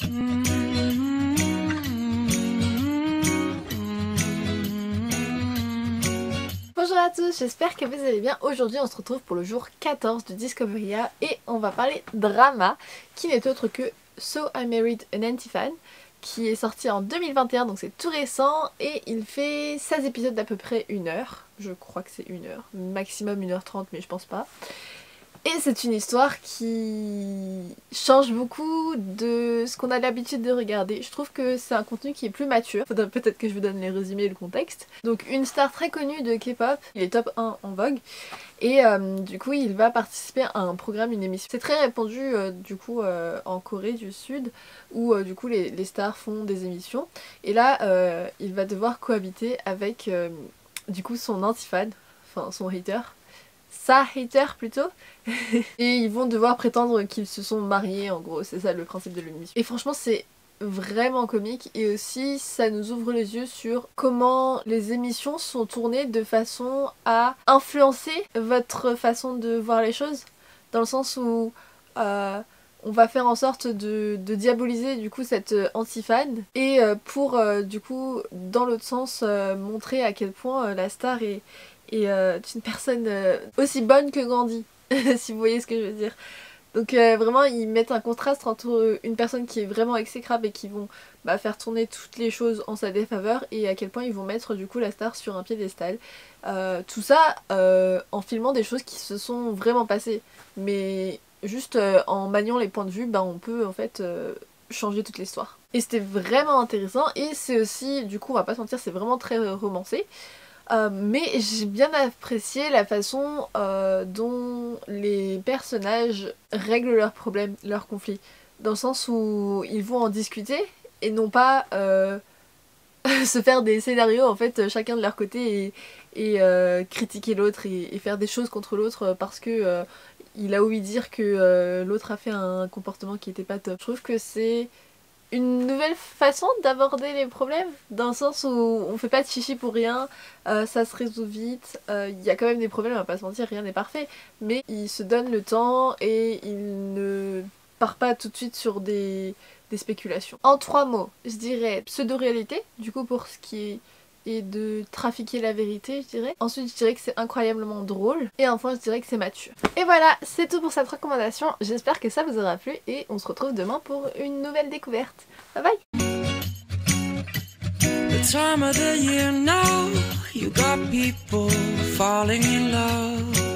Bonjour à tous, j'espère que vous allez bien. Aujourd'hui on se retrouve pour le jour 14 de Discoveria et on va parler drama qui n'est autre que So I Married an Anti-Fan qui est sorti en 2021, donc c'est tout récent et il fait 16 épisodes d'à peu près 1 heure. Je crois que c'est 1 heure, maximum 1h30 mais je pense pas. Et c'est une histoire qui change beaucoup de ce qu'on a l'habitude de regarder. Je trouve que c'est un contenu qui est plus mature. Faudrait peut-être que je vous donne les résumés et le contexte. Donc une star très connue de K-pop, il est top 1 en Vogue. Et du coup il va participer à un programme, une émission. C'est très répandu en Corée du Sud où du coup les stars font des émissions. Et là il va devoir cohabiter avec du coup son anti-fan, enfin son hater. Sa hater plutôt. Et ils vont devoir prétendre qu'ils se sont mariés, en gros, c'est ça le principe de l'émission. Et franchement c'est vraiment comique et aussi ça nous ouvre les yeux sur comment les émissions sont tournées de façon à influencer votre façon de voir les choses, dans le sens où on va faire en sorte de diaboliser du coup cette anti-fan et pour du coup dans l'autre sens montrer à quel point la star est une personne aussi bonne que Gandhi, si vous voyez ce que je veux dire. Donc vraiment ils mettent un contraste entre une personne qui est vraiment exécrable et qui vont faire tourner toutes les choses en sa défaveur et à quel point ils vont mettre du coup la star sur un piédestal. Tout ça en filmant des choses qui se sont vraiment passées. Mais juste en maniant les points de vue, on peut en fait changer toute l'histoire. Et c'était vraiment intéressant et c'est aussi, du coup on va pas se mentir, c'est vraiment très romancé. Mais j'ai bien apprécié la façon dont les personnages règlent leurs problèmes, leurs conflits. Dans le sens où ils vont en discuter et non pas se faire des scénarios en fait chacun de leur côté et critiquer l'autre et faire des choses contre l'autre parce que il a ouï dire que l'autre a fait un comportement qui était pas top. Je trouve que c'est une nouvelle façon d'aborder les problèmes, dans le sens où on fait pas de chichi pour rien, ça se résout vite, il y a quand même des problèmes, on va pas se mentir, rien n'est parfait, mais il se donne le temps et il ne part pas tout de suite sur des spéculations. En 3 mots, je dirais pseudo-réalité, du coup pour ce qui est de trafiquer la vérité, je dirais. Ensuite je dirais que c'est incroyablement drôle et enfin je dirais que c'est mature. Et voilà, c'est tout pour cette recommandation, j'espère que ça vous aura plu et on se retrouve demain pour une nouvelle découverte. Bye bye. The time of the year now, you got people falling in love.